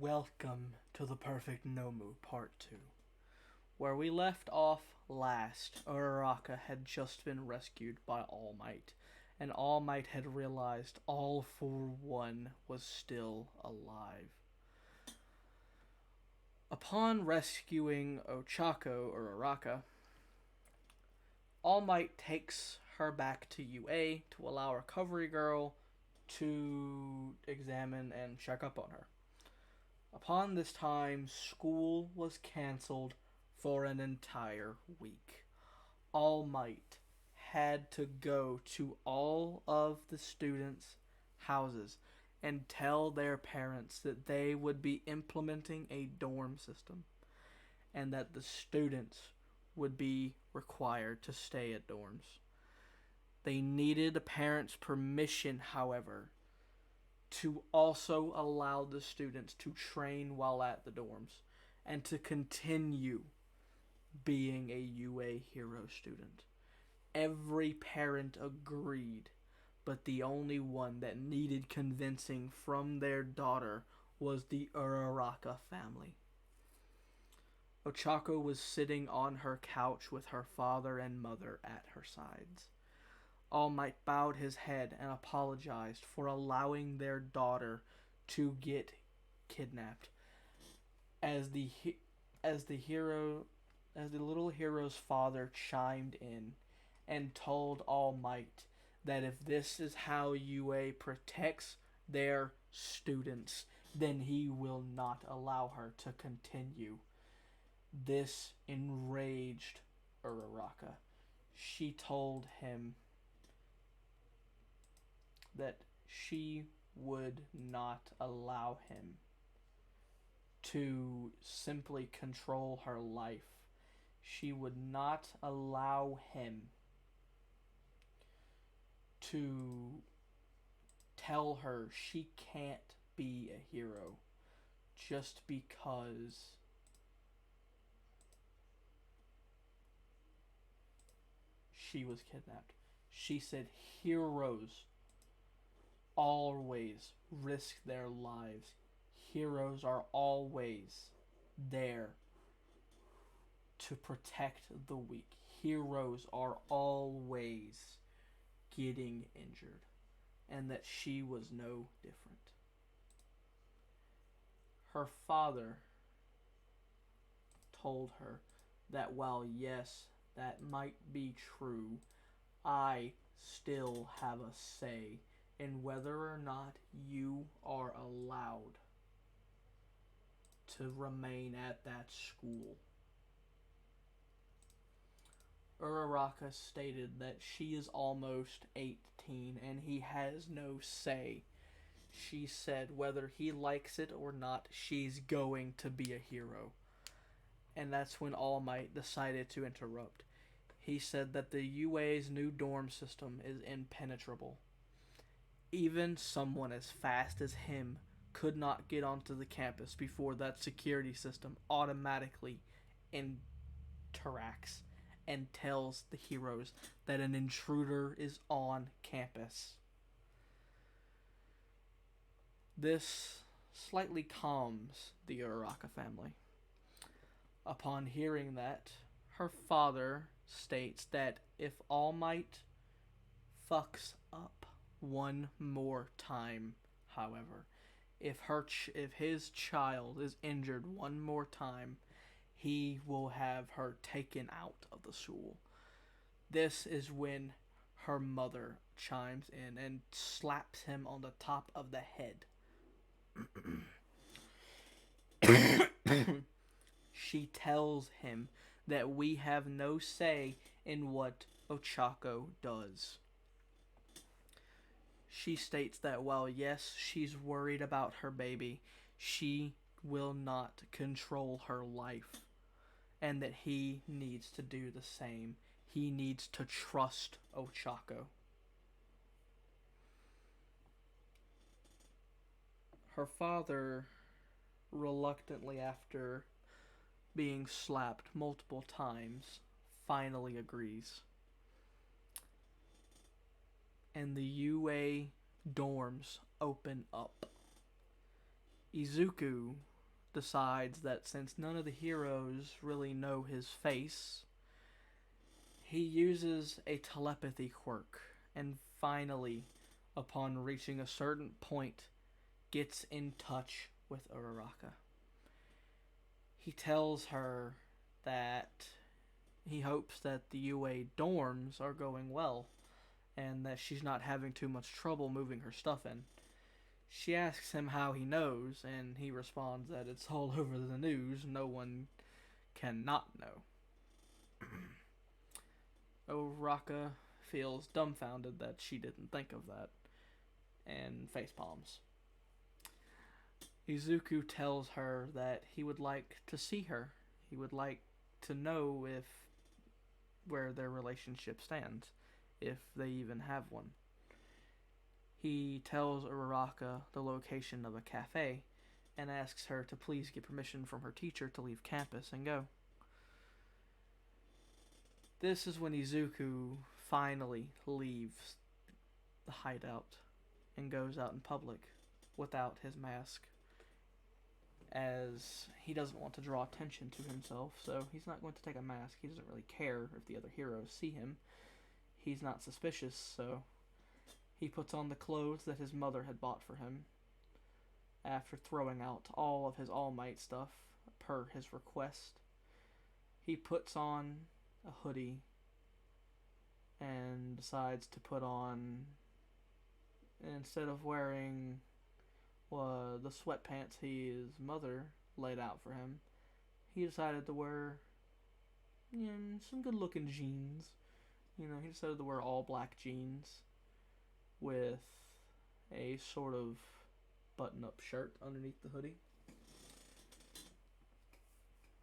Welcome to the Perfect Nomu Part 2. Where we left off last, Uraraka had just been rescued by All Might, and All Might had realized All for One was still alive. Upon rescuing Ochako, Uraraka, All Might takes her back to UA to allow Recovery Girl to examine and check up on her. Upon this time, school was cancelled for an entire week. All Might had to go to all of the students' houses and tell their parents that they would be implementing a dorm system and that the students would be required to stay at dorms. They needed the parents' permission, however, to also allow the students to train while at the dorms and to continue being a UA hero student. Every parent agreed, but the only one that needed convincing from their daughter was the Uraraka family. Ochako was sitting on her couch with her father and mother at her sides. All Might bowed his head and apologized for allowing their daughter to get kidnapped. As the little hero's father chimed in and told All Might that if this is how UA protects their students, then he will not allow her to continue. This enraged Uraraka. She told him that she would not allow him to simply control her life. She would not allow him to tell her she can't be a hero just because she was kidnapped. She said heroes always risk their lives. Heroes are always there to protect the weak. Heroes are always getting injured, and that she was no different. Her father told her that while yes, that might be true, I still have a say in whether or not you are allowed to remain at that school. Uraraka stated that she is almost 18 and he has no say. She said whether he likes it or not, she's going to be a hero. And that's when All Might decided to interrupt. He said that the UA's new dorm system is impenetrable. Even someone as fast as him could not get onto the campus before that security system automatically interacts and tells the heroes that an intruder is on campus. This slightly calms the Uraraka family. Upon hearing that, her father states that if All Might fucks up one more time, however, if his child is injured one more time, he will have her taken out of the school. This is when her mother chimes in and slaps him on the top of the head. She tells him that we have no say in what Ochako does. She states that while yes, she's worried about her baby, she will not control her life, and that he needs to do the same. He needs to trust Ochako. Her father, reluctantly after being slapped multiple times, finally agrees. And the UA dorms open up. Izuku decides that since none of the heroes really know his face, he uses a telepathy quirk and finally, upon reaching a certain point, gets in touch with Uraraka. He tells her that he hopes that the UA dorms are going well and that she's not having too much trouble moving her stuff in. She asks him how he knows, and he responds that it's all over the news. No one can not know. Uraraka feels dumbfounded that she didn't think of that, and facepalms. Izuku tells her that he would like to see her. He would like to know if where their relationship stands, if they even have one. He tells Uraraka the location of a cafe and asks her to please get permission from her teacher to leave campus and go. This is when Izuku finally leaves the hideout and goes out in public without his mask, as he doesn't want to draw attention to himself, so he's not going to take a mask. He doesn't really care if the other heroes see him. He's not suspicious, so he puts on the clothes that his mother had bought for him after throwing out all of his All Might stuff per his request. He puts on a hoodie and decides to put on, instead of wearing the sweatpants his mother laid out for him, he decided to wear some good looking jeans. He decided to wear all black jeans with a sort of button up shirt underneath the hoodie.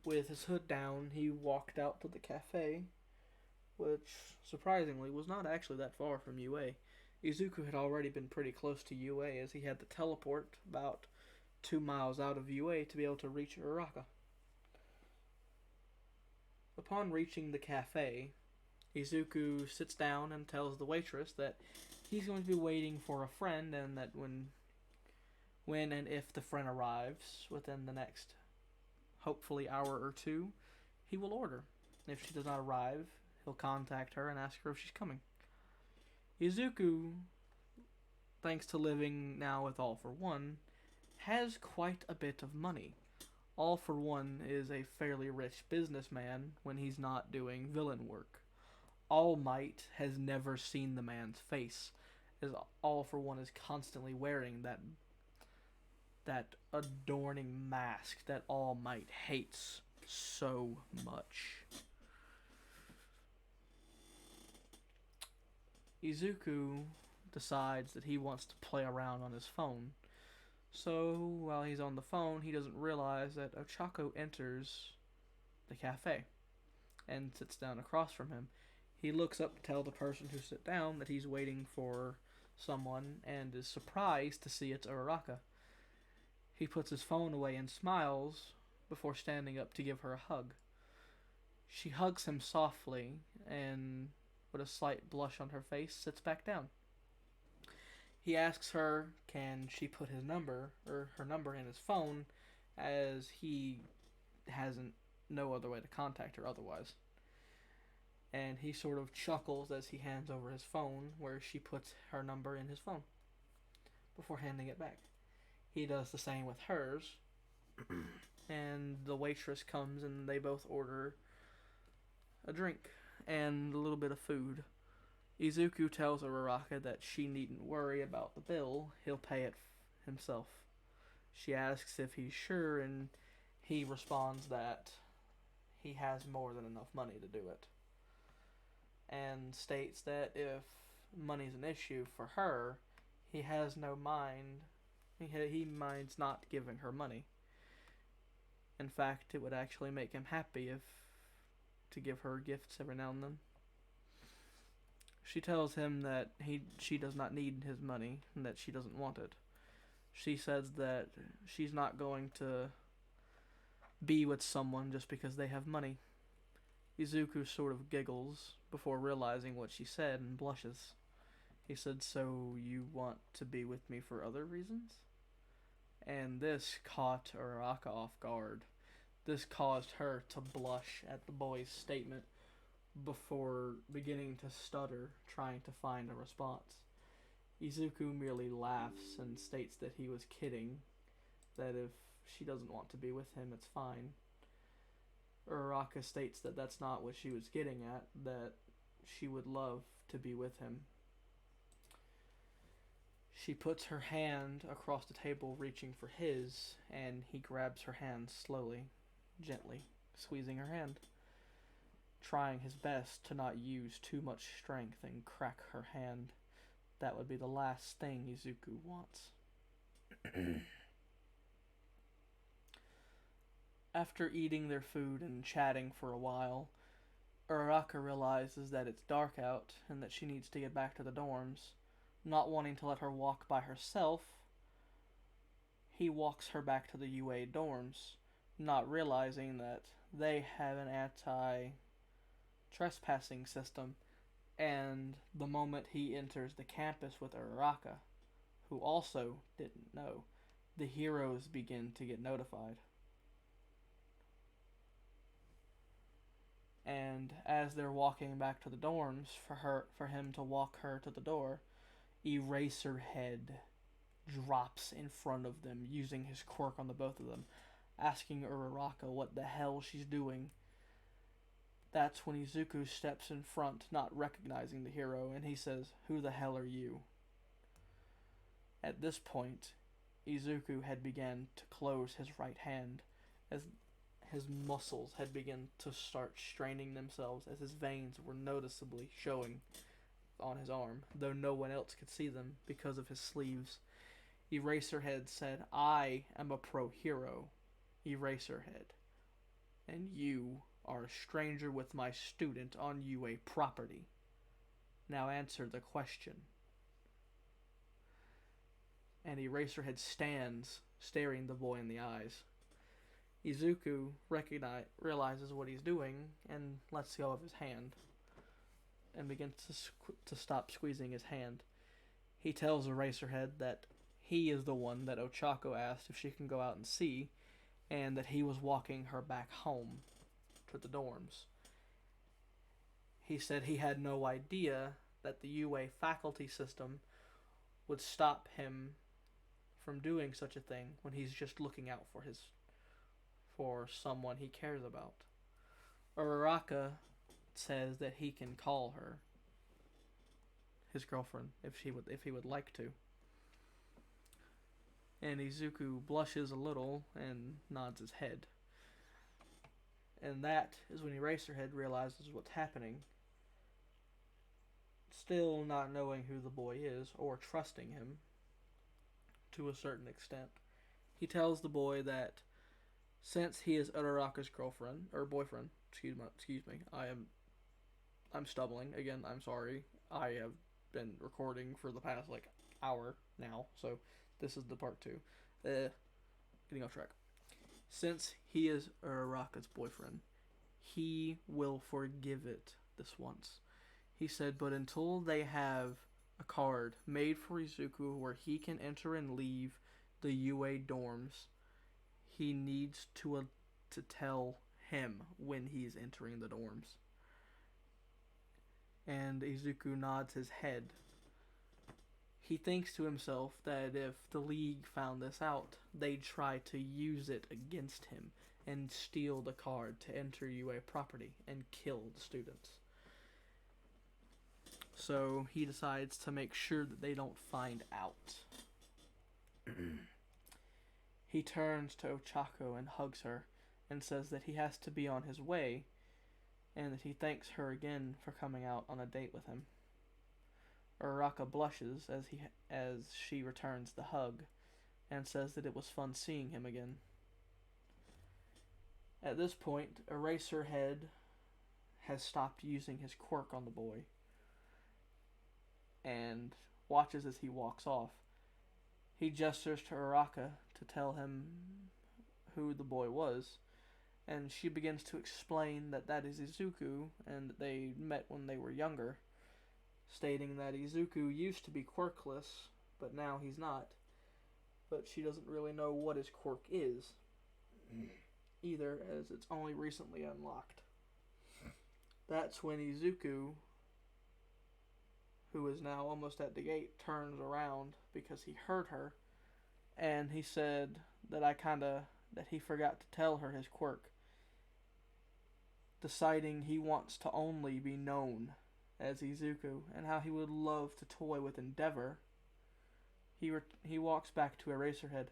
With his hood down, he walked out to the cafe, which surprisingly was not actually that far from UA. Izuku had already been pretty close to UA, as he had to teleport about 2 miles out of UA to be able to reach Uraraka. Upon reaching the cafe, Izuku sits down and tells the waitress that he's going to be waiting for a friend, and that when and if the friend arrives within the next, hopefully, hour or two, he will order. If she does not arrive, he'll contact her and ask her if she's coming. Izuku, thanks to living now with All for One, has quite a bit of money. All for One is a fairly rich businessman when he's not doing villain work. All Might has never seen the man's face, as All for One is constantly wearing that adorning mask that All Might hates so much. Izuku decides that he wants to play around on his phone. So, while he's on the phone, he doesn't realize that Ochako enters the cafe and sits down across from him. He looks up to tell the person who sat down that he's waiting for someone, and is surprised to see it's Uraraka. He puts his phone away and smiles before standing up to give her a hug. She hugs him softly, and with a slight blush on her face, sits back down. He asks her, can she put her number in his phone, as he hasn't no other way to contact her otherwise. And he sort of chuckles as he hands over his phone, where she puts her number in his phone before handing it back. He does the same with hers, and the waitress comes and they both order a drink and a little bit of food. Izuku tells Uraraka that she needn't worry about the bill, he'll pay it himself. She asks if he's sure, and he responds that he has more than enough money to do it, and states that if money's an issue for her, he has no mind. He minds not giving her money. In fact, it would actually make him happy to give her gifts every now and then. She tells him that she does not need his money and that she doesn't want it. She says that she's not going to be with someone just because they have money. Izuku sort of giggles before realizing what she said and blushes. He said, "So you want to be with me for other reasons?" and this caught Uraraka off guard. This caused her to blush at the boy's statement before beginning to stutter, trying to find a response. Izuku merely laughs and states that he was kidding, that if she doesn't want to be with him, it's fine. Uraraka states that that's not what she was getting at, that she would love to be with him. She puts her hand across the table, reaching for his, and he grabs her hand slowly, gently, squeezing her hand, trying his best to not use too much strength and crack her hand. That would be the last thing Izuku wants. After eating their food and chatting for a while, Uraraka realizes that it's dark out and that she needs to get back to the dorms. Not wanting to let her walk by herself, he walks her back to the UA dorms, not realizing that they have an anti-trespassing system, and the moment he enters the campus with Uraraka, who also didn't know, the heroes begin to get notified. And as they're walking back to the dorms for him to walk her to the door, Eraserhead drops in front of them, using his quirk on the both of them, asking Uraraka what the hell she's doing. That's when Izuku steps in front, not recognizing the hero, and he says, "Who the hell are you?" At this point, Izuku had begun to close his right hand, as his muscles had begun to start straining themselves, as his veins were noticeably showing on his arm, though no one else could see them because of his sleeves. Eraserhead said, "I am a pro hero, Eraserhead, and you are a stranger with my student on UA property. Now answer the question." And Eraserhead stands, staring the boy in the eyes. Izuku realizes what he's doing and lets go of his hand, and begins to stop squeezing his hand. He tells Eraserhead that he is the one that Ochako asked if she can go out and see, and that he was walking her back home to the dorms. He said he had no idea that the UA faculty system would stop him from doing such a thing when he's just looking out for someone he cares about. Uraraka says that he can call her his girlfriend if he would like to. And Izuku blushes a little and nods his head. And that is when Eraserhead realizes what's happening. Still not knowing who the boy is or trusting him to a certain extent, he tells the boy that since he is Uraraka's girlfriend or boyfriend, excuse me, I'm stumbling again. I'm sorry. I have been recording for the past hour now, so this is the part 2. Getting off track. Since he is Uraraka's boyfriend, he will forgive it this once. He said, but until they have a card made for Izuku where he can enter and leave the UA dorms, he needs to tell him when he's entering the dorms. And Izuku nods his head. He thinks to himself that if the League found this out, they'd try to use it against him and steal the card to enter UA property and kill the students. So he decides to make sure that they don't find out. He turns to Ochako and hugs her and says that he has to be on his way and that he thanks her again for coming out on a date with him. Uraraka blushes as she returns the hug and says that it was fun seeing him again. At this point, Eraserhead has stopped using his quirk on the boy and watches as he walks off. He gestures to Uraraka to tell him who the boy was, and she begins to explain that that is Izuku and that they met when they were younger, stating that Izuku used to be quirkless, but now he's not. but she doesn't really know what his quirk is either, as it's only recently unlocked. That's when Izuku, who is now almost at the gate, turns around because he heard her, and he said that he forgot to tell her his quirk, deciding he wants to only be known as Izuku, and how he would love to toy with Endeavor. He walks back to Eraserhead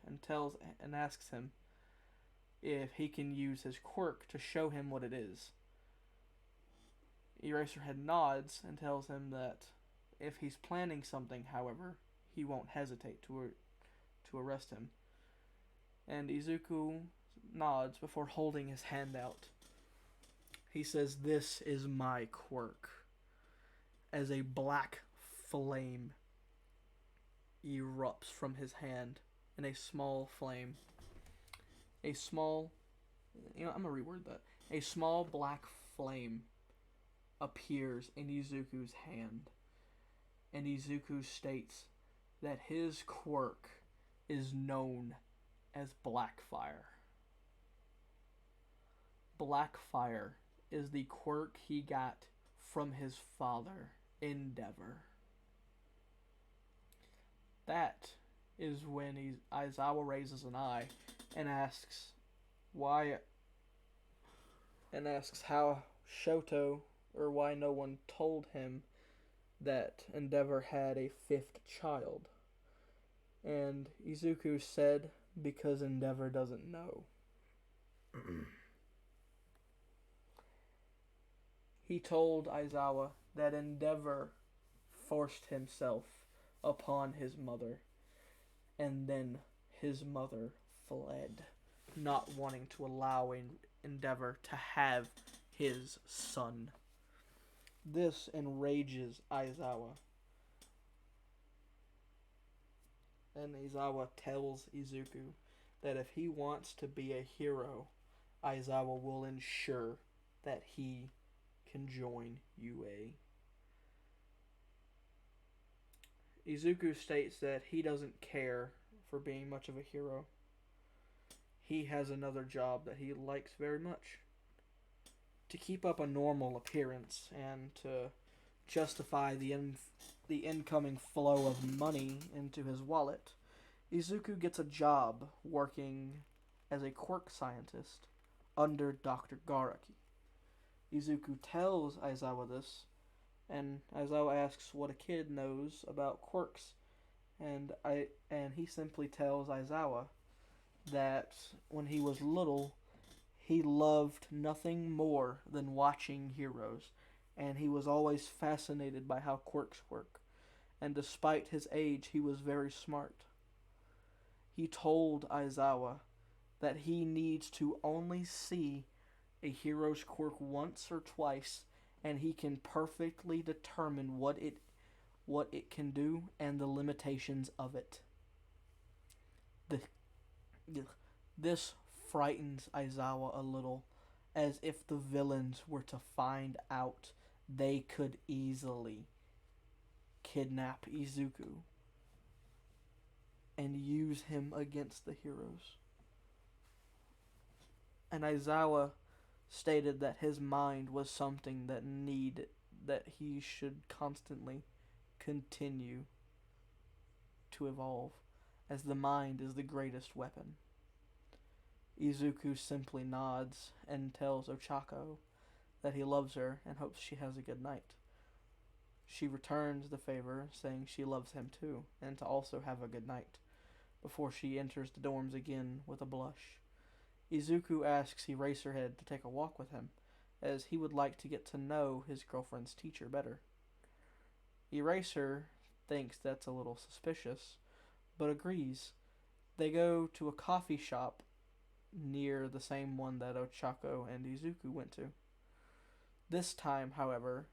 and asks him if he can use his quirk to show him what it is. Eraserhead nods and tells him that if he's planning something, however, he won't hesitate to arrest him. And Izuku nods before holding his hand out. He says, "This is my quirk," as a black flame erupts from his hand in a small flame. I'm going to reword that. A small black flame appears in Izuku's hand, and Izuku states that his quirk is known as Blackfire. Blackfire is the quirk he got from his father, Endeavor. That is when Aizawa raises an eye and asks how Shoto, or why no one told him that Endeavor had a fifth child. And Izuku said, because Endeavor doesn't know. He told Aizawa that Endeavor forced himself upon his mother, and then his mother fled, not wanting to allow Endeavor to have his son. This enrages Aizawa, and Aizawa tells Izuku that if he wants to be a hero, Aizawa will ensure that he can join UA. Izuku states that he doesn't care for being much of a hero. He has another job that he likes very much. To keep up a normal appearance and to justify the incoming flow of money into his wallet, Izuku gets a job working as a quirk scientist under Dr. Garaki. Izuku tells Aizawa this, and Aizawa asks what a kid knows about quirks, and he simply tells Aizawa that when he was little, he loved nothing more than watching heroes, and he was always fascinated by how quirks work, and despite his age, he was very smart. He told Aizawa that he needs to only see a hero's quirk once or twice, and he can perfectly determine what it can do and the limitations of it. This frightens Aizawa a little, as if the villains were to find out, they could easily kidnap Izuku and use him against the heroes. And Aizawa stated that his mind was something that he should constantly continue to evolve, as the mind is the greatest weapon. Izuku simply nods and tells Ochako that he loves her and hopes she has a good night. She returns the favor, saying she loves him too, and to also have a good night, before she enters the dorms again with a blush. Izuku asks Eraserhead to take a walk with him, as he would like to get to know his girlfriend's teacher better. Eraser thinks that's a little suspicious, but agrees. They go to a coffee shop near the same one that Ochako and Izuku went to. This time, however,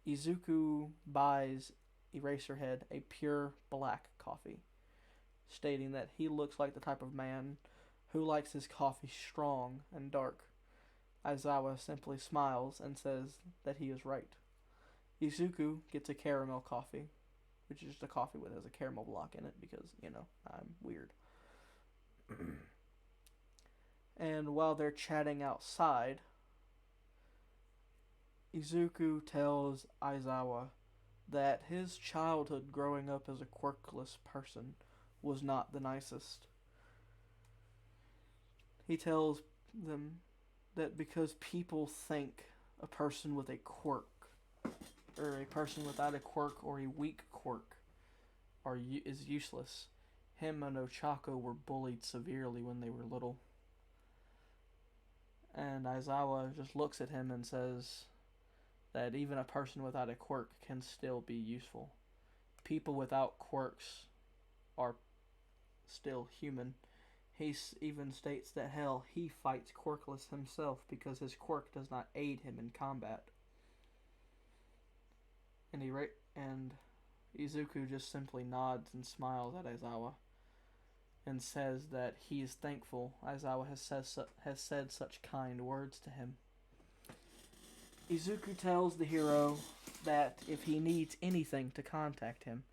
Izuku buys Eraserhead a pure black coffee, stating that he looks like the type of man who likes his coffee strong and dark. Aizawa simply smiles and says that he is right. Izuku gets a caramel coffee, which is just a coffee that has a caramel block in it because, I'm weird. And while they're chatting outside, Izuku tells Aizawa that his childhood growing up as a quirkless person was not the nicest. He tells them that because people think a person with a quirk, or a person without a quirk or a weak quirk, is useless. Him and Ochako were bullied severely when they were little. And Aizawa just looks at him and says that even a person without a quirk can still be useful. People without quirks are still human. He even states that hell, he fights quirkless himself because his quirk does not aid him in combat. And Izuku just simply nods and smiles at Aizawa and says that he is thankful Aizawa has said such kind words to him. Izuku tells the hero that if he needs anything to contact him,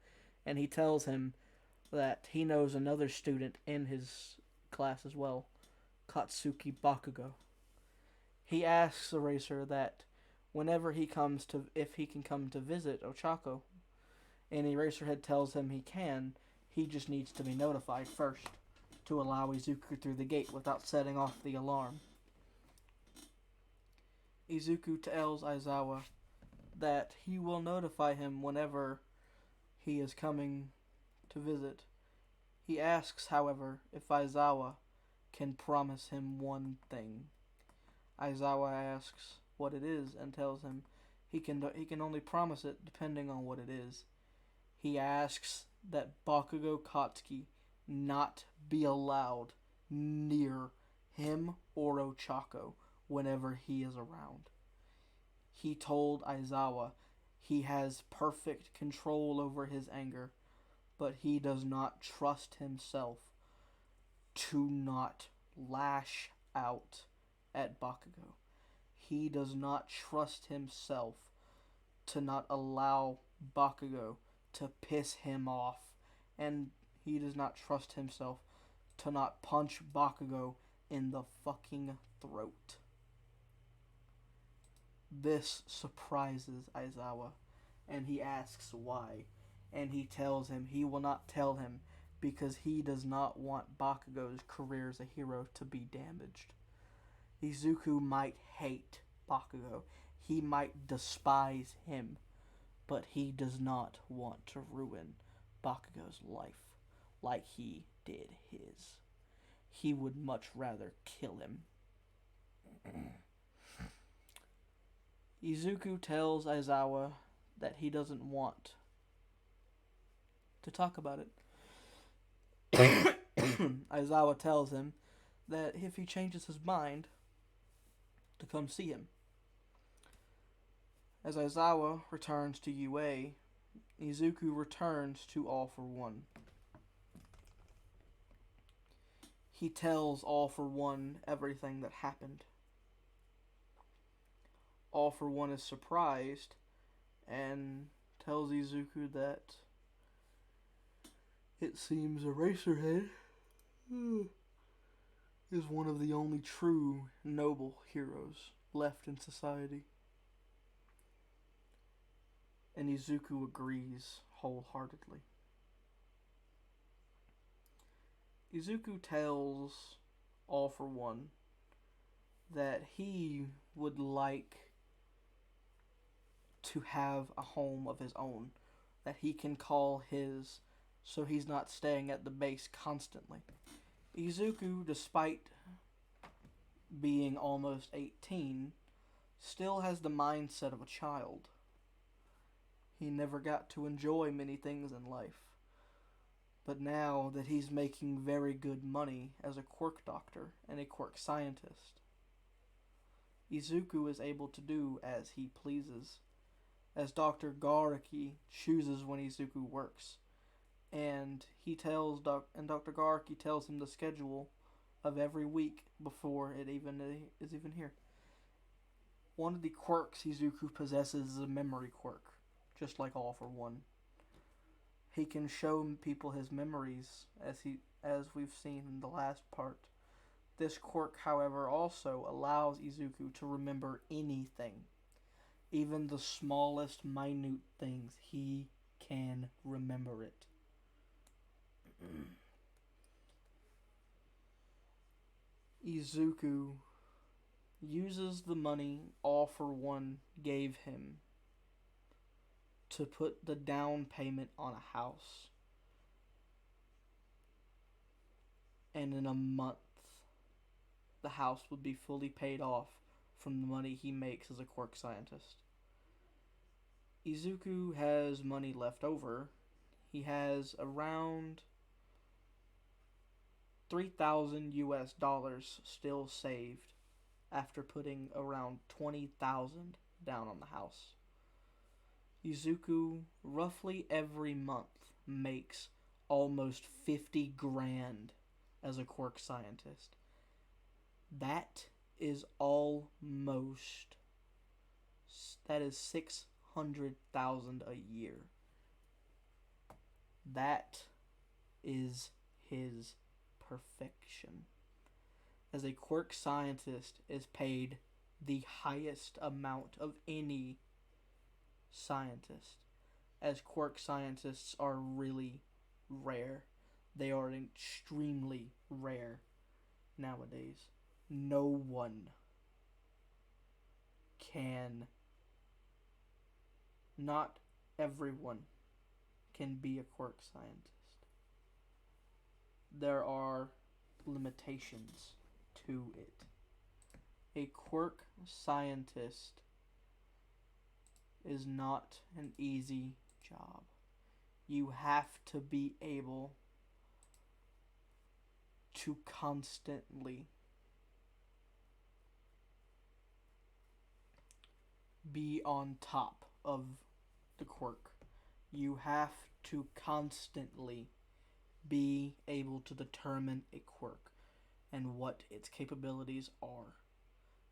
and he tells him that he knows another student in his class as well, Katsuki Bakugo. He asks Eraser that if he can come to visit Ochako, and Eraserhead tells him he can, he just needs to be notified first to allow Izuku through the gate without setting off the alarm. Izuku tells Aizawa that he will notify him whenever he is coming to visit. He asks, however, if Aizawa can promise him one thing. Aizawa asks what it is and tells him he can only promise it depending on what it is. He asks that Bakugo Katsuki not be allowed near him or Ochako whenever he is around. He told Aizawa he has perfect control over his anger, but he does not trust himself to not lash out at Bakugo. He does not trust himself to not allow Bakugo to piss him off, and he does not trust himself to not punch Bakugo in the fucking throat. This surprises Aizawa, and he asks why, and he tells him he will not tell him because he does not want Bakugo's career as a hero to be damaged. Izuku might hate Bakugo, he might despise him, but he does not want to ruin Bakugo's life like he did his. He would much rather kill him. Izuku tells Aizawa that he doesn't want to talk about it. Aizawa tells him that if he changes his mind, to come see him. As Aizawa returns to UA, Izuku returns to All for One. He tells All for One everything that happened. All for One is surprised and tells Izuku that it seems Eraserhead is one of the only true noble heroes left in society. And Izuku agrees wholeheartedly. Izuku tells All for One that he would like to have a home of his own that he can call his, so he's not staying at the base constantly. Izuku, despite being almost 18, still has the mindset of a child. He never got to enjoy many things in life. But now that he's making very good money as a quirk doctor and a quirk scientist, Izuku is able to do as he pleases, as Dr. Garaki chooses when Izuku works. And Dr. Garaki tells him the schedule of every week before it is even here. One of the quirks Izuku possesses is a memory quirk, just like All for One. He can show people his memories, as we've seen in the last part. This quirk, however, also allows Izuku to remember anything, even the smallest, minute things. He can remember it. Izuku uses the money All for One gave him to put the down payment on a house. And in a month, the house would be fully paid off from the money he makes as a quirk scientist. Izuku has money left over. He has around 3,000 US dollars still saved after putting around 20,000 down on the house. Izuku roughly every month makes almost 50 grand as a quirk scientist. That is 600,000 a year. That is his perfection. As a quirk scientist is paid the highest amount of any scientist, as quirk scientists are really rare. They are extremely rare nowadays. No one can, not everyone can be a quirk scientist. There are limitations to it. A quirk scientist is not an easy job. You have to be able to constantly be on top of the quirk. You have to constantly be able to determine a quirk and what its capabilities are.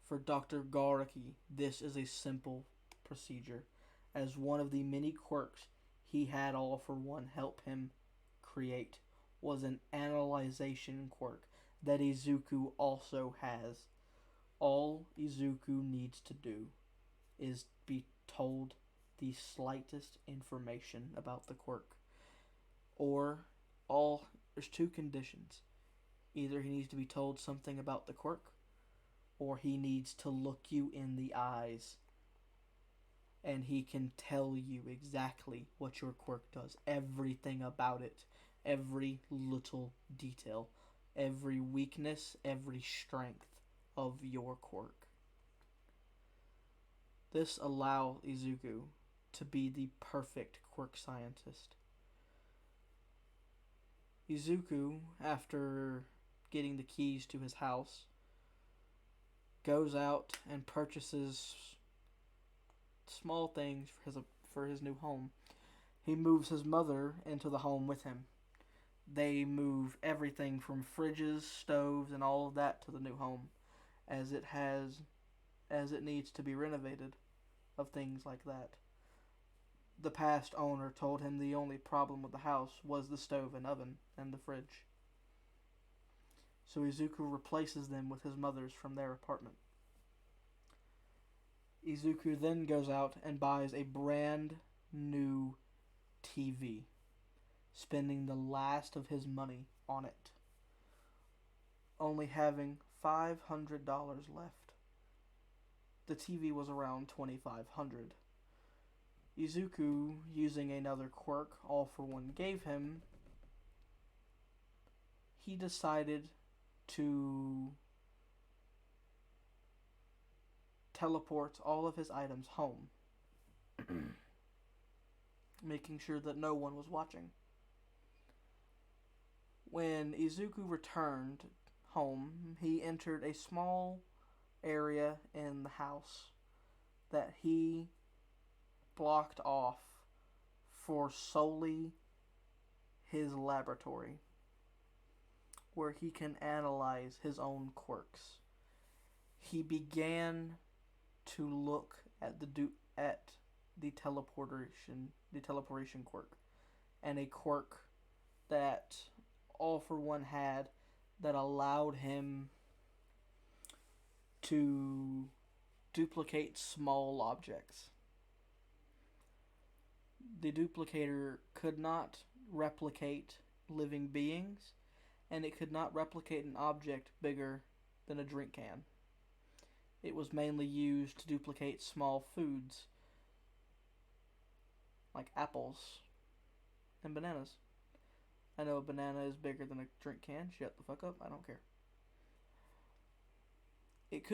For Dr. Garaki, this is a simple procedure, as one of the many quirks he had All for One help him create was an analyzation quirk that Izuku also has. All Izuku needs to do is be told the slightest information about the quirk. Or there's two conditions. Either he needs to be told something about the quirk, or he needs to look you in the eyes and he can tell you exactly what your quirk does. Everything about it. Every little detail. Every weakness, every strength of your quirk. This allows Izuku to be the perfect quirk scientist. Izuku, after getting the keys to his house, goes out and purchases small things for his new home. He moves his mother into the home with him. They move everything from fridges, stoves, and all of that to the new home, as it needs to be renovated of things like that. The past owner told him the only problem with the house was the stove and oven and the fridge. So Izuku replaces them with his mother's from their apartment. Izuku then goes out and buys a brand new TV, spending the last of his money on it, only having $500 left. The TV was around $2,500. Izuku, using another quirk All for One gave him, he decided to teleport all of his items home, making sure that no one was watching. When Izuku returned home, he entered a small area in the house that he blocked off for solely his laboratory, where he can analyze his own quirks. He began to look at the teleportation quirk, and a quirk that All for One had that allowed him to duplicate small objects. The duplicator could not replicate living beings, and it could not replicate an object bigger than a drink can. It was mainly used to duplicate small foods, like apples and bananas. I know a banana is bigger than a drink can. Shut the fuck up. I don't care. It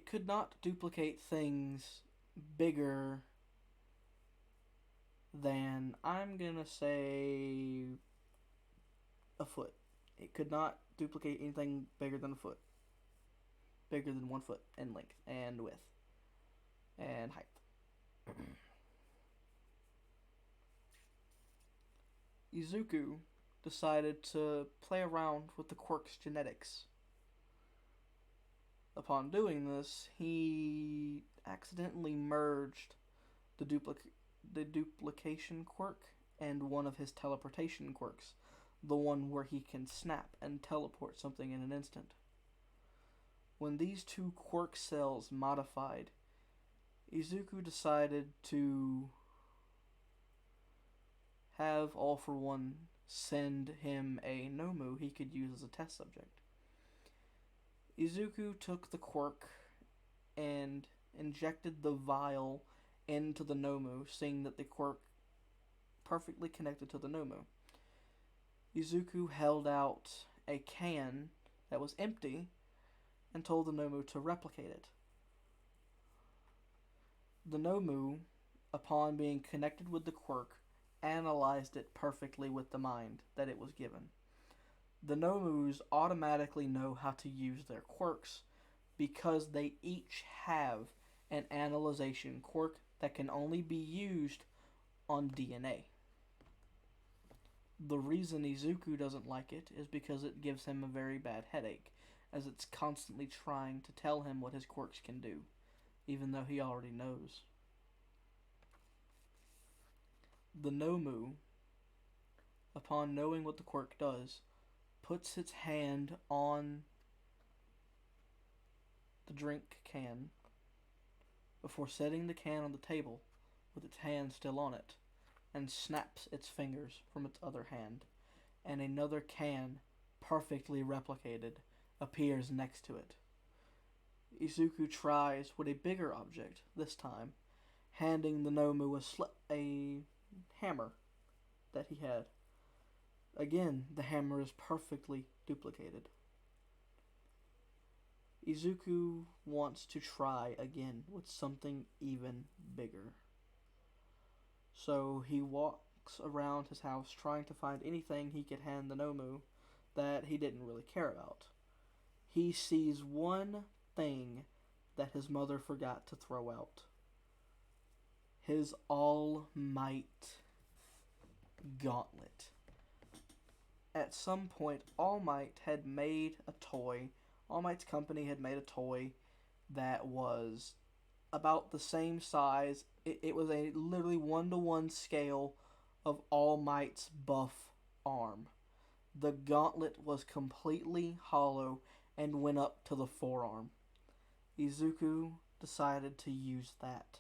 could not duplicate things bigger than, I'm gonna say, a foot. It could not duplicate anything bigger than a foot. Bigger than 1 foot in length and width and height. Izuku decided to play around with the quirk's genetics. Upon doing this, he accidentally merged the duplication quirk and one of his teleportation quirks, the one where he can snap and teleport something in an instant. When these two quirk cells modified, Izuku decided to have All for One send him a Nomu he could use as a test subject. Izuku took the quirk and injected the vial into the Nomu, seeing that the quirk perfectly connected to the Nomu. Izuku held out a can that was empty and told the Nomu to replicate it. The Nomu, upon being connected with the quirk, analyzed it perfectly with the mind that it was given. The Nomus automatically know how to use their quirks because they each have an analyzation quirk that can only be used on DNA. The reason Izuku doesn't like it is because it gives him a very bad headache, as it's constantly trying to tell him what his quirks can do, even though he already knows. The Nomu, upon knowing what the quirk does, puts its hand on the drink can before setting the can on the table with its hand still on it, and snaps its fingers from its other hand, and another can, perfectly replicated, appears next to it. Izuku tries with a bigger object this time, handing the Nomu a hammer that he had. Again, the hammer is perfectly duplicated. Izuku wants to try again with something even bigger. So he walks around his house trying to find anything he could hand the Nomu that he didn't really care about. He sees one thing that his mother forgot to throw out. His All Might gauntlet. At some point, All Might had made a toy. All Might's company had made a toy that was about the same size. It was a literally 1-to-1 scale of All Might's buff arm. The gauntlet was completely hollow and went up to the forearm. Izuku decided to use that,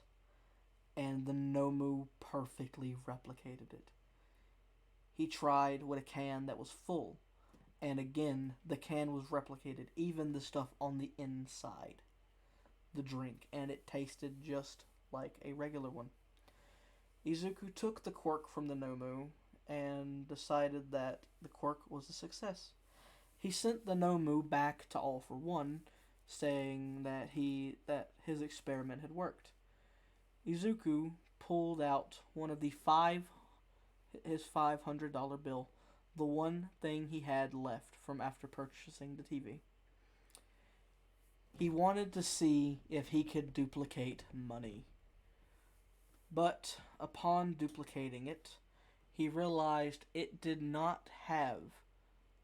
and the Nomu perfectly replicated it. He tried with a can that was full, and again, the can was replicated, even the stuff on the inside, the drink, and it tasted just like a regular one. Izuku took the quirk from the Nomu and decided that the quirk was a success. He sent the Nomu back to All for One, saying that his experiment had worked. Izuku pulled out one of his $500 bill, the one thing he had left from after purchasing the TV. He wanted to see if he could duplicate money. But upon duplicating it, he realized it did not have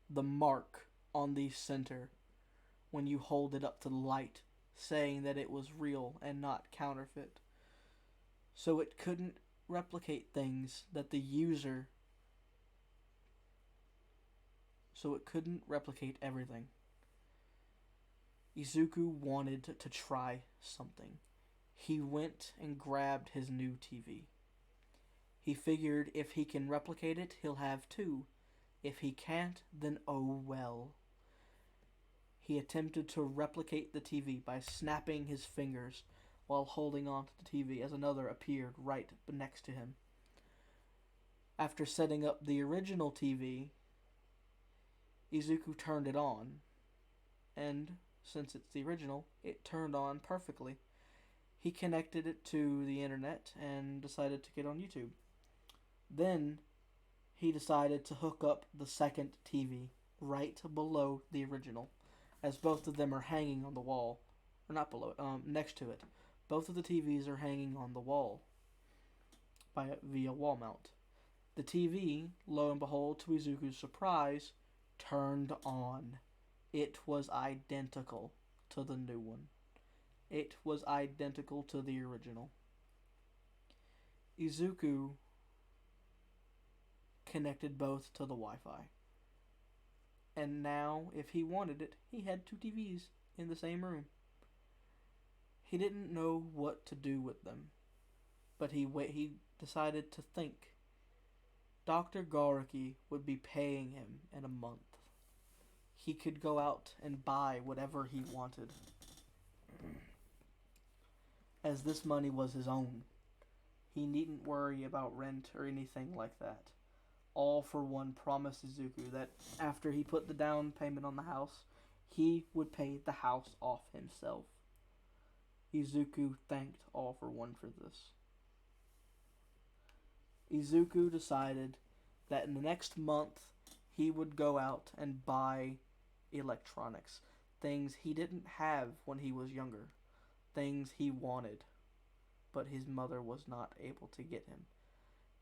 the mark on the center when you hold it up to the light, saying that it was real and not counterfeit. So it couldn't replicate things that the user... So it couldn't replicate everything. Izuku wanted to try something. He went and grabbed his new TV. He figured if he can replicate it, he'll have two. If he can't, then oh well. He attempted to replicate the TV by snapping his fingers while holding on to the TV as another appeared right next to him. After setting up the original TV, Izuku turned it on, and since it's the original, it turned on perfectly. He connected it to the internet and decided to get on YouTube. Then he decided to hook up the second TV right below the original, as both of them are hanging on the wall, or not below it, next to it. Both of the TVs are hanging on the wall via wall mount. The TV, lo and behold, to Izuku's surprise, turned on. It was identical to the new one. It was identical to the original. Izuku connected both to the Wi-Fi. And now, if he wanted it, he had two TVs in the same room. He didn't know what to do with them, but he decided to think. Dr. Garaki would be paying him in a month. He could go out and buy whatever he wanted, as this money was his own. He needn't worry about rent or anything like that. All for One promised Izuku that after he put the down payment on the house, he would pay the house off himself. Izuku thanked All for One for this. Izuku decided that in the next month he would go out and buy electronics, things he didn't have when he was younger, things he wanted, but his mother was not able to get him.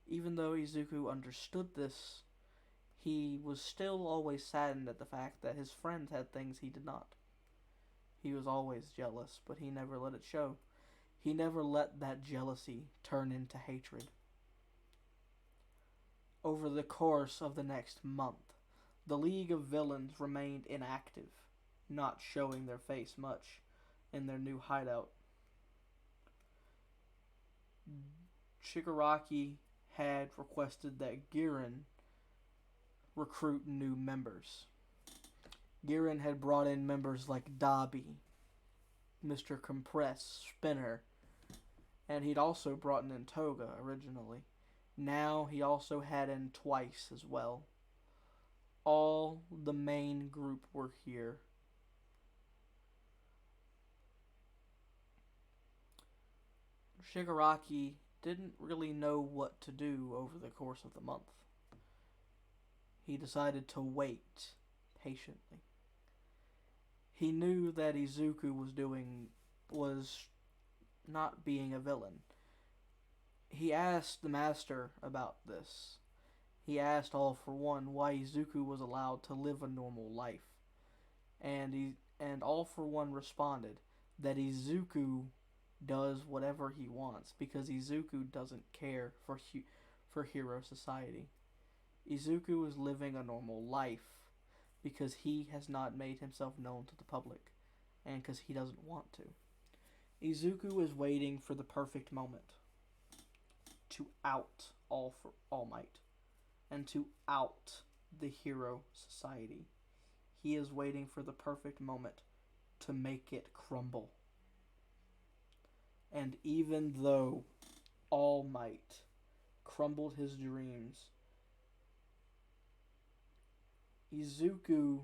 Even though Izuku understood this, he was still always saddened at the fact that his friends had things he did not. He was always jealous, but he never let it show. He never let that jealousy turn into hatred. Over the course of the next month, the League of Villains remained inactive, not showing their face much in their new hideout. Shigaraki had requested that Girin recruit new members. Girin had brought in members like Dabi, Mr. Compress, Spinner, and he'd also brought in Toga originally. Now he also had in Twice as well. All the main group were here. Shigaraki didn't really know what to do over the course of the month. He decided to wait patiently. He knew that Izuku was not being a villain. He asked the master about this. He asked All for One why Izuku was allowed to live a normal life. And All for One responded that Izuku does whatever he wants because Izuku doesn't care for hero society. Izuku is living a normal life because he has not made himself known to the public and because he doesn't want to. Izuku is waiting for the perfect moment to out All Might and to out the hero society. He is waiting for the perfect moment to make it crumble. And even though All Might crumbled his dreams, Izuku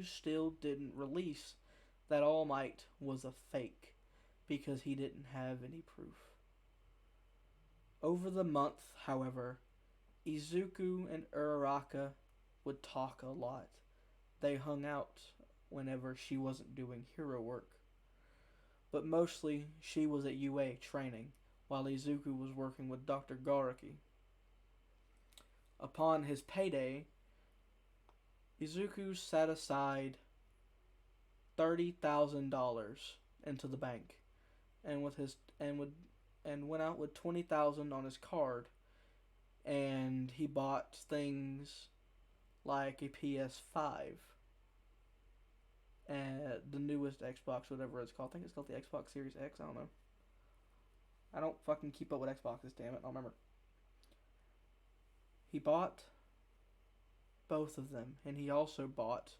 still didn't release that All Might was a fake because he didn't have any proof. Over the month, however, Izuku and Uraraka would talk a lot. They hung out whenever she wasn't doing hero work. But mostly, she was at UA training, while Izuku was working with Dr. Garaki. Upon his payday, Izuku set aside $30,000 into the bank, and went out with $20,000 on his card and he bought things like a PS5 and the newest Xbox, whatever it's called. I think it's called the Xbox Series X. I don't know. I don't fucking keep up with Xboxes, damn it. I don't remember. He bought both of them, and he also bought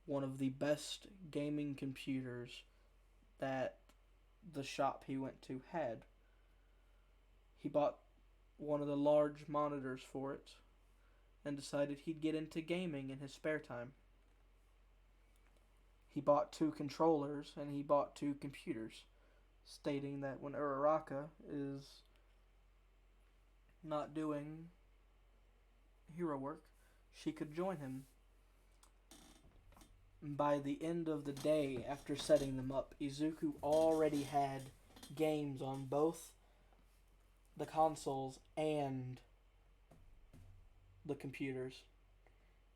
one of the best gaming computers that the shop he went to had. He bought one of the large monitors for it and decided he'd get into gaming in his spare time. He bought 2 controllers and he bought 2 computers, stating that when Uraraka is not doing hero work, she could join him. By the end of the day, after setting them up, Izuku already had games on both the consoles and the computers.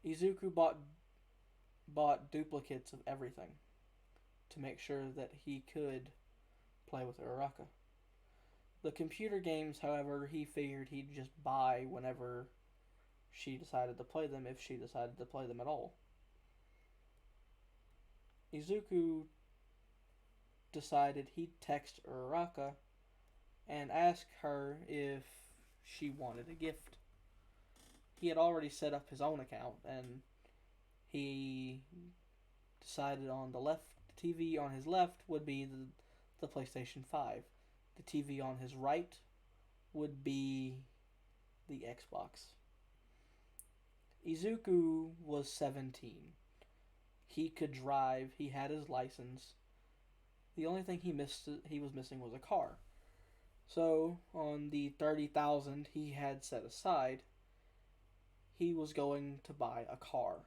Izuku bought duplicates of everything to make sure that he could play with Uraraka. The computer games, however, he figured he'd just buy whenever she decided to play them, if she decided to play them at all. Izuku decided he'd text Uraraka and ask her if she wanted a gift. He had already set up his own account, and he decided on the TV on his left would be the PlayStation 5. The TV on his right would be the Xbox. Izuku was 17. He could drive, he had his license. The only thing he was missing was a car. So, on the 30,000 he had set aside, he was going to buy a car.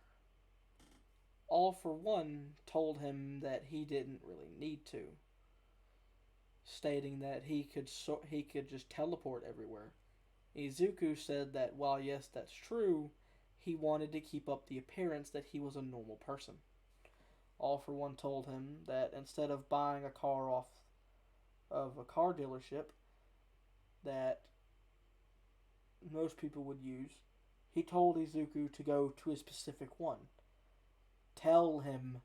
All for One told him that he didn't really need to, stating that he could just teleport everywhere. Izuku said that while yes, that's true, he wanted to keep up the appearance that he was a normal person. All for One told him that instead of buying a car off of a car dealership that most people would use, he told Izuku to go to a specific one. Tell him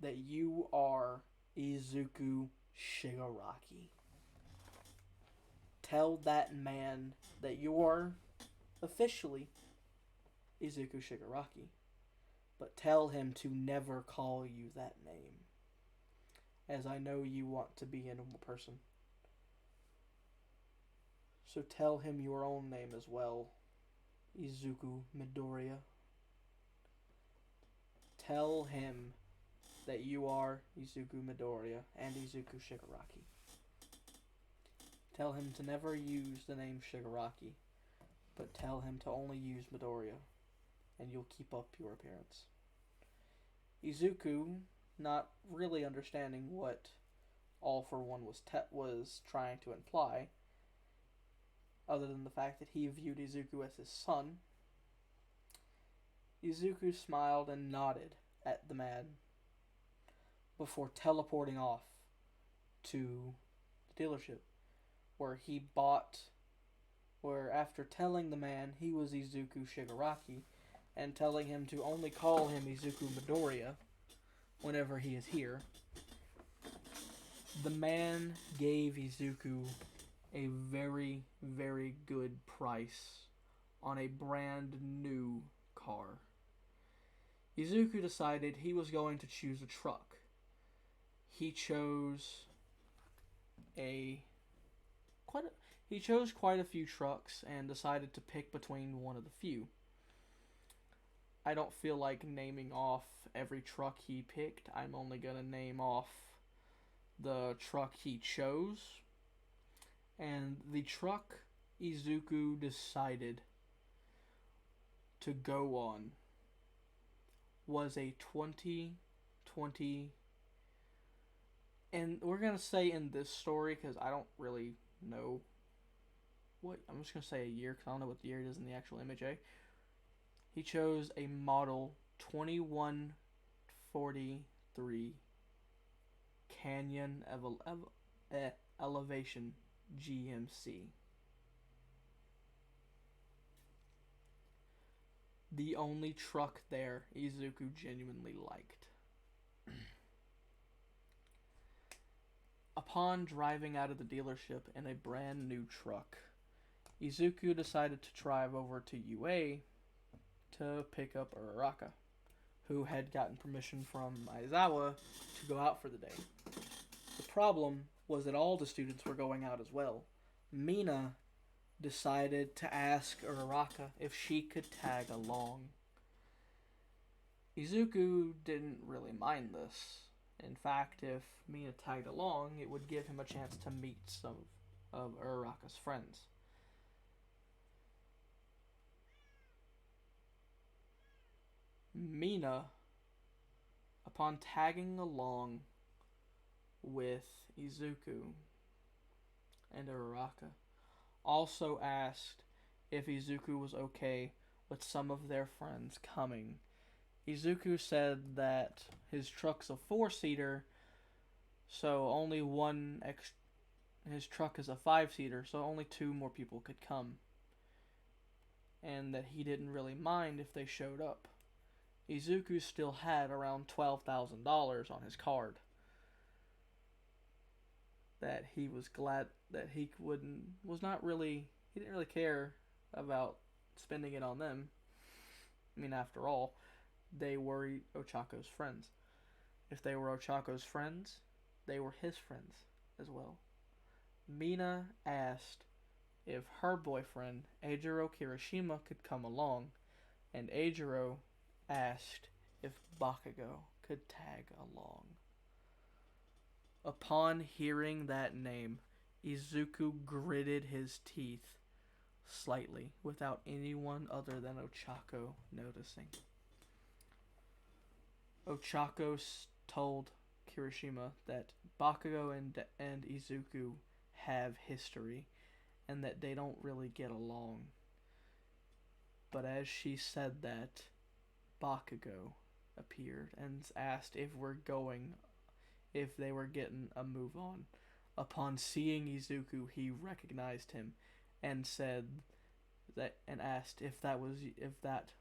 that you are Izuku Shigaraki. Tell that man that you're officially Izuku Shigaraki. But tell him to never call you that name, as I know you want to be a normal person. So tell him your own name as well, Izuku Midoriya. Tell him that you are Izuku Midoriya and Izuku Shigaraki. Tell him to never use the name Shigaraki, but tell him to only use Midoriya, and you'll keep up your appearance. Izuku, not really understanding what All for One was trying to imply, other than the fact that he viewed Izuku as his son, Izuku smiled and nodded at the man before teleporting off to the dealership, where after telling the man he was Izuku Shigaraki and telling him to only call him Izuku Midoriya whenever he is here, the man gave Izuku a very, very good price on a brand new car. Izuku decided he was going to choose a truck. He chose quite a few trucks and decided to pick between one of the few. I don't feel like naming off every truck he picked. I'm only going to name off the truck he chose. And the truck Izuku decided to go on was a 2020, and we're going to say in this story because I don't really know I'm just going to say a year because I don't know what the year it is in the actual image, He chose a model 2143 Canyon Elevation GMC. the only truck there Izuku genuinely liked. Upon driving out of the dealership in a brand new truck, Izuku decided to drive over to UA to pick up Uraraka, who had gotten permission from Aizawa to go out for the day. The problem was that all the students were going out as well. Mina decided to ask Uraraka if she could tag along. Izuku didn't really mind this. In fact, if Mina tagged along, it would give him a chance to meet some of Uraraka's friends. Mina, upon tagging along with Izuku and Uraraka, also asked if Izuku was okay with some of their friends coming. Izuku said that his truck's a 4-seater, so only his truck is a 5-seater, so only 2 more people could come. And that he didn't really mind if they showed up. Izuku still had around $12,000 on his card. That he was glad that he didn't really care about spending it on them. I mean, after all, they were Ochako's friends. If they were Ochako's friends, they were his friends as well. Mina asked if her boyfriend, Eijiro Kirishima, could come along, and Eijiro asked if Bakugo could tag along. Upon hearing that name, Izuku gritted his teeth slightly without anyone other than Ochako noticing. Ochako told Kirishima that Bakugo and Izuku have history and that they don't really get along. But as she said that, Bakugo appeared and asked if they were getting a move on. Upon seeing Izuku, he recognized him and asked if that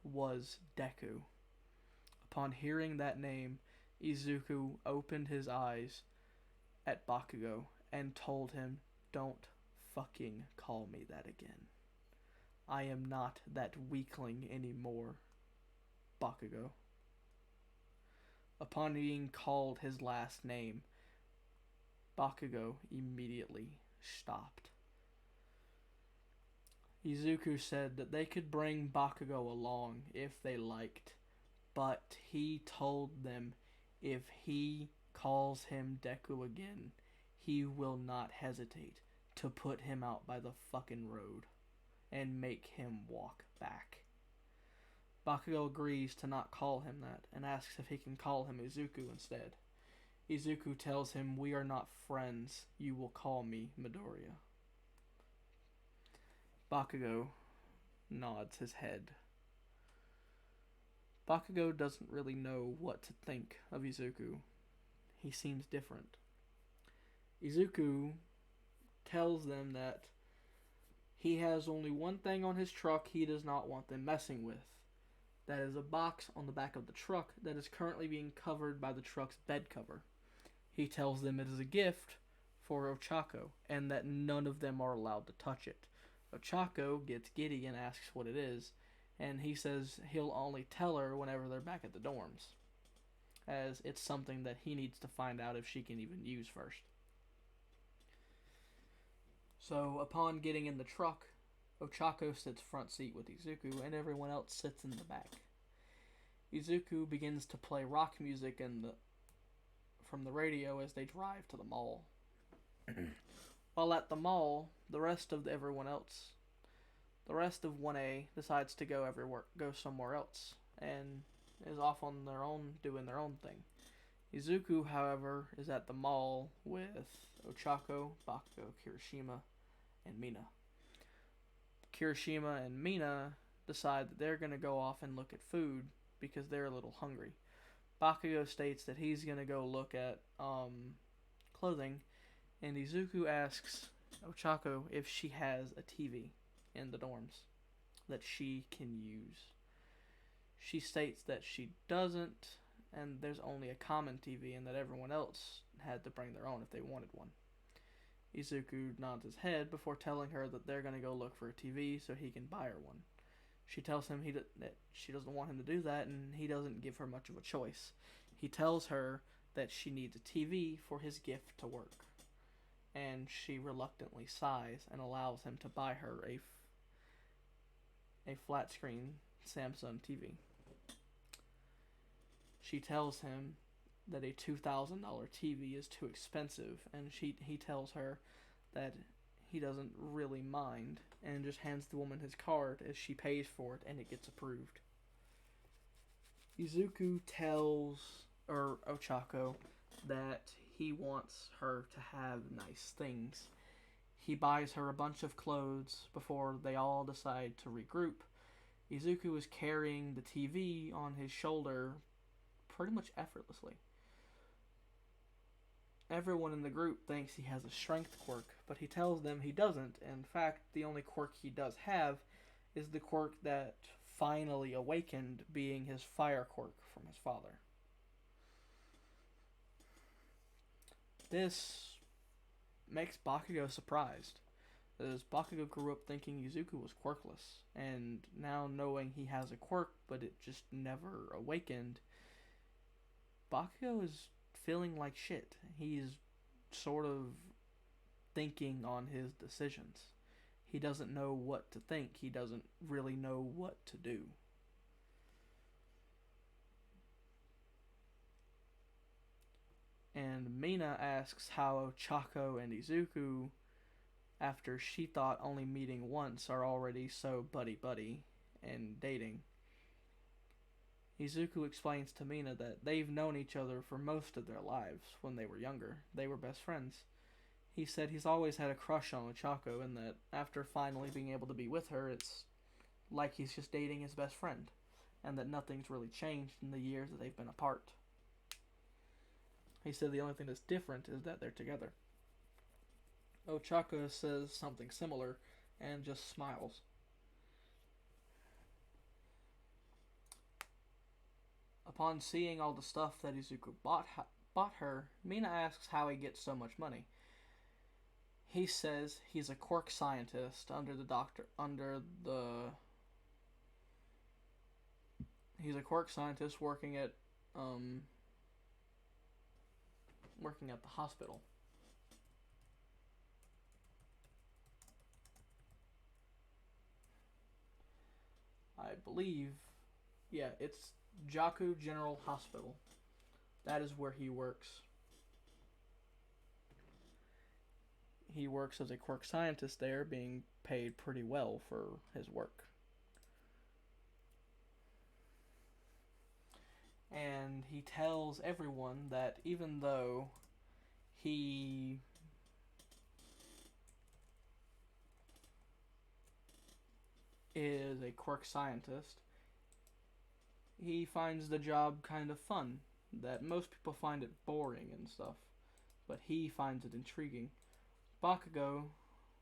was Deku. Upon hearing that name, Izuku opened his eyes at Bakugo and told him, "Don't fucking call me that again. I am not that weakling anymore, Bakugo." Upon being called his last name, Bakugo immediately stopped. Izuku said that they could bring Bakugo along if they liked, but he told them if he calls him Deku again, he will not hesitate to put him out by the fucking road and make him walk back. Bakugo agrees to not call him that and asks if he can call him Izuku instead. Izuku tells him, "We are not friends. You will call me Midoriya." Bakugo nods his head. Bakugo doesn't really know what to think of Izuku. He seems different. Izuku tells them that he has only one thing on his truck he does not want them messing with. That is a box on the back of the truck that is currently being covered by the truck's bed cover. He tells them it is a gift for Ochako and that none of them are allowed to touch it. Ochako gets giddy and asks what it is, and he says he'll only tell her whenever they're back at the dorms, as it's something that he needs to find out if she can even use first. So, upon getting in the truck, Ochako sits front seat with Izuku, and everyone else sits in the back. Izuku begins to play rock music from the radio as they drive to the mall. While at the mall, the rest of 1A decides to go somewhere else, and is off on their own, doing their own thing. Izuku, however, is at the mall with Ochako, Bakugo, Kirishima, and Mina. Kirishima and Mina decide that they're going to go off and look at food because they're a little hungry. Bakugo states that he's going to go look at clothing, and Izuku asks Ochako if she has a TV in the dorms that she can use. She states that she doesn't, and there's only a common TV, and that everyone else had to bring their own if they wanted one. Izuku nods his head before telling her that they're gonna go look for a TV so he can buy her one. She tells him that she doesn't want him to do that, and he doesn't give her much of a choice. He tells her that she needs a TV for his gift to work, and she reluctantly sighs and allows him to buy her a flat screen Samsung TV. She tells him that a $2,000 TV is too expensive, and he tells her that he doesn't really mind, and just hands the woman his card as she pays for it and it gets approved. Izuku tells Ochako that he wants her to have nice things. He buys her a bunch of clothes before they all decide to regroup. Izuku is carrying the TV on his shoulder pretty much effortlessly. Everyone in the group thinks he has a strength quirk, but he tells them he doesn't. In fact, the only quirk he does have is the quirk that finally awakened, being his fire quirk from his father. This makes Bakugo surprised, as Bakugo grew up thinking Izuku was quirkless, and now knowing he has a quirk but it just never awakened, Bakugo is feeling like shit. He's sort of thinking on his decisions. He doesn't know what to think. He doesn't really know what to do. And Mina asks how Ochako and Izuku, after she thought only meeting once, are already so buddy-buddy and dating. Izuku explains to Mina that they've known each other for most of their lives. When they were younger, they were best friends. He said he's always had a crush on Ochako, and that after finally being able to be with her, it's like he's just dating his best friend, and that nothing's really changed in the years that they've been apart. He said the only thing that's different is that they're together. Ochako says something similar and just smiles. Upon seeing all the stuff that Izuku bought her, Mina asks how he gets so much money. He says he's a quirk scientist he's a quirk scientist working at the hospital. I believe, yeah, it's Jaku General Hospital. That is where he works. He works as a quirk scientist there, being paid pretty well for his work. And he tells everyone that even though he is a quirk scientist, he finds the job kind of fun. That most people find it boring and stuff, but he finds it intriguing. Bakugo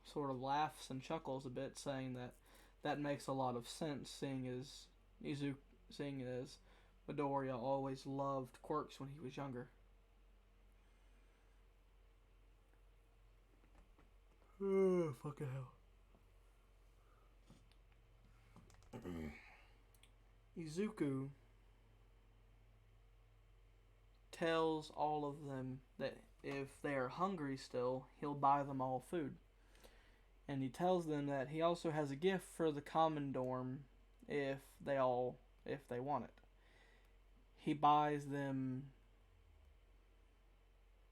sort of laughs and chuckles a bit, saying that makes a lot of sense, seeing as Midoriya always loved quirks when he was younger. Oh, fucking hell. Izuku tells all of them that if they are hungry still, he'll buy them all food. And he tells them that he also has a gift for the common dorm if they want it. He buys them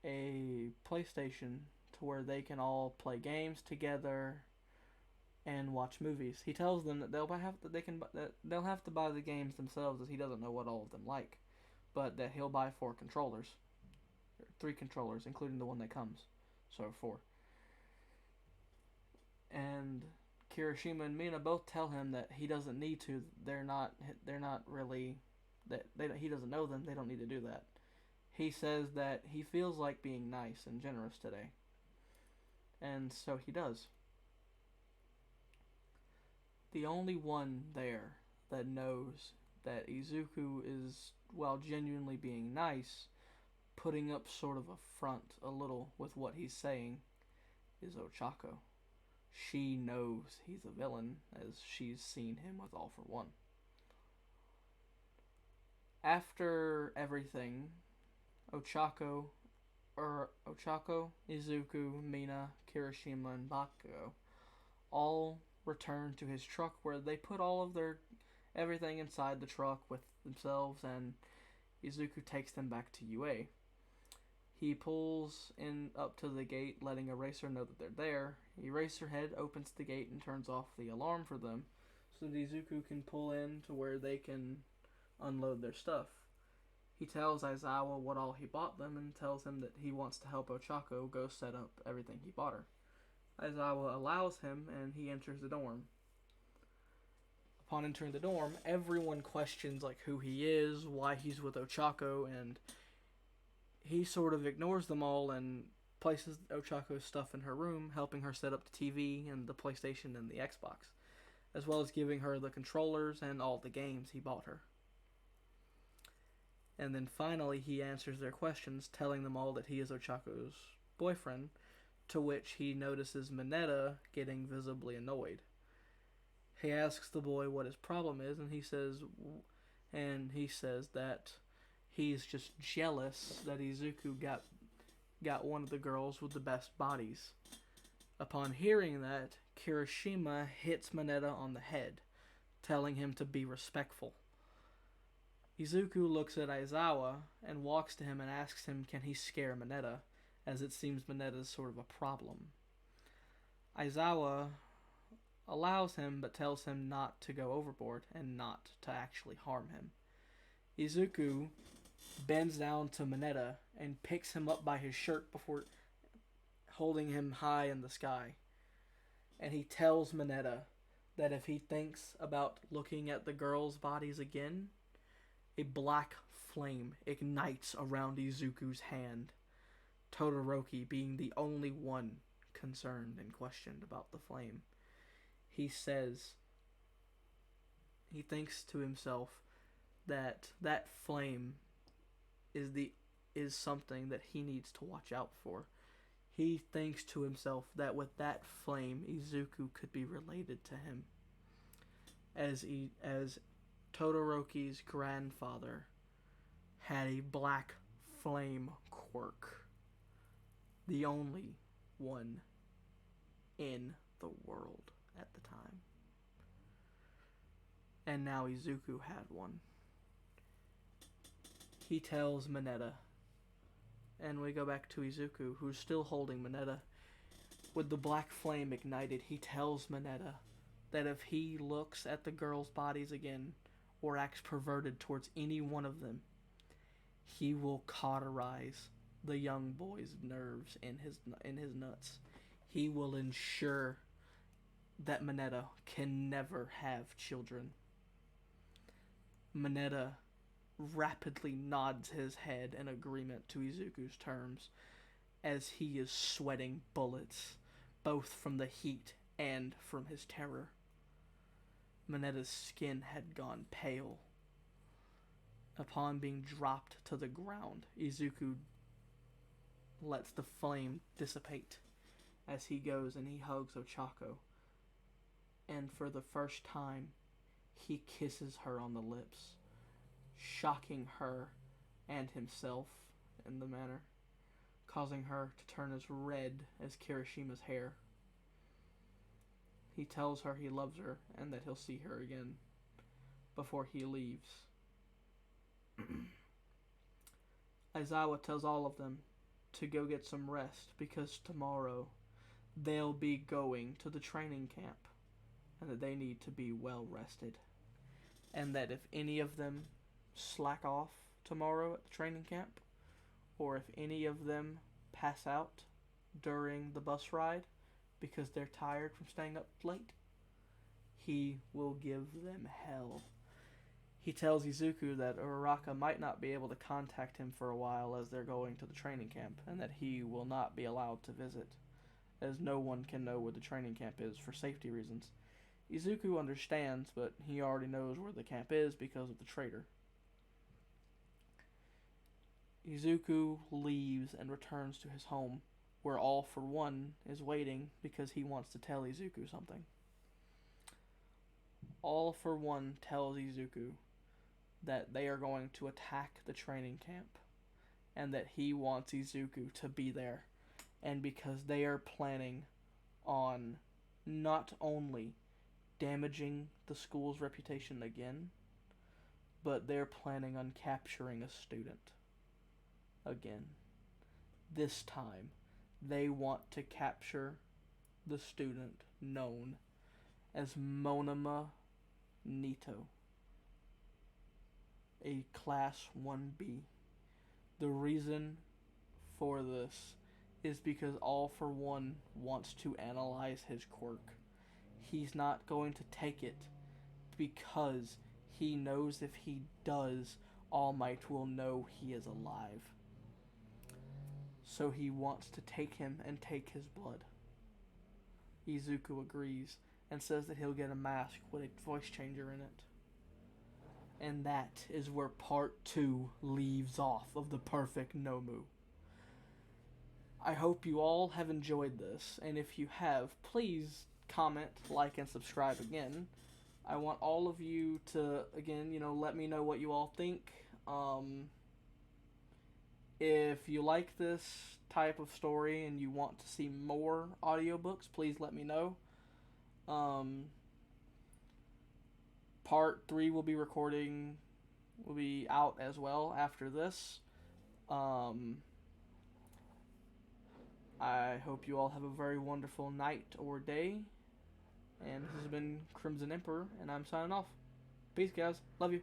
a PlayStation to where they can all play games together and watch movies. He tells them that they'll have to buy the games themselves, as he doesn't know what all of them like, but that he'll buy 4 controllers, 3 controllers, including the one that comes, so 4. And Kirishima and Mina both tell him that he doesn't need to. They're not really he doesn't know them. They don't need to do that. He says that he feels like being nice and generous today, and so he does. The only one there that knows that Izuku is, while genuinely being nice, putting up sort of a front a little with what he's saying, is Ochako. She knows he's a villain, as she's seen him with All for One. After everything, Ochako, Izuku, Mina, Kirishima, and Bakugo all return to his truck where they put all of their everything inside the truck with themselves, and Izuku takes them back to UA. He pulls in up to the gate, letting Eraser know that they're there. Eraserhead opens the gate and turns off the alarm for them, so that Izuku can pull in to where they can unload their stuff. He tells Aizawa what all he bought them and tells him that he wants to help Ochako go set up everything he bought her. Aizawa allows him and he enters the dorm. Upon entering the dorm, everyone questions like who he is, why he's with Ochako, and he sort of ignores them all and places Ochako's stuff in her room, helping her set up the TV and the PlayStation and the Xbox, as well as giving her the controllers and all the games he bought her. And then finally he answers their questions, telling them all that he is Ochako's boyfriend, to which he notices Mineta getting visibly annoyed. He asks the boy what his problem is, and he says that he's just jealous that Izuku got one of the girls with the best bodies. Upon hearing that, Kirishima hits Mineta on the head, telling him to be respectful. Izuku looks at Aizawa and walks to him and asks him can he scare Mineta, as it seems Mineta's sort of a problem. Aizawa allows him but tells him not to go overboard and not to actually harm him. Izuku bends down to Mineta and picks him up by his shirt before holding him high in the sky. And he tells Mineta that if he thinks about looking at the girls' bodies again, a black flame ignites around Izuku's hand, Todoroki being the only one concerned and questioned about the flame. He says he thinks to himself that that flame is something that he needs to watch out for. He thinks to himself that with that flame, Izuku could be related to him, as Todoroki's grandfather had a black flame quirk, the only one in the world at the time. And now Izuku had one. He tells Mineta, and we go back to Izuku, who's still holding Mineta. With the black flame ignited, he tells Mineta that if he looks at the girls' bodies again, or acts perverted towards any one of them, he will cauterize the young boy's nerves in his nuts. He will ensure that Mineta can never have children. Mineta rapidly nods his head in agreement to Izuku's terms, as he is sweating bullets, both from the heat and from his terror. Mineta's skin had gone pale. Upon being dropped to the ground, Izuku lets the flame dissipate as he goes and he hugs Ochako. And for the first time, he kisses her on the lips, shocking her and himself in the manner, causing her to turn as red as Kirishima's hair. He tells her he loves her and that he'll see her again before he leaves. Aizawa tells all of them to go get some rest because tomorrow they'll be going to the training camp and that they need to be well rested. And that if any of them slack off tomorrow at the training camp, or if any of them pass out during the bus ride because they're tired from staying up late, he will give them hell. He tells Izuku that Uraraka might not be able to contact him for a while as they're going to the training camp, and that he will not be allowed to visit, as no one can know where the training camp is for safety reasons. Izuku understands, but he already knows where the camp is because of the traitor. Izuku leaves and returns to his home, where All for One is waiting because he wants to tell Izuku something. All for One tells Izuku that they are going to attack the training camp and that he wants Izuku to be there, and because they are planning on not only damaging the school's reputation again, but they're planning on capturing a student again. This time, they want to capture the student known as Monoma Nito, a Class 1B. The reason for this is because All for One wants to analyze his quirk. He's not going to take it because he knows if he does, All Might will know he is alive. So he wants to take him and take his blood. Izuku agrees and says that he'll get a mask with a voice changer in it. And that is where part 2 leaves off of the Perfect Nomu. I hope you all have enjoyed this, and if you have, please comment, like, and subscribe again. I want all of you to, again, let me know what you all think. If you like this type of story and you want to see more audiobooks, please let me know. Part 3 will be out as well after this. I hope you all have a very wonderful night or day. And this has been Crimson Emperor, and I'm signing off. Peace, guys. Love you.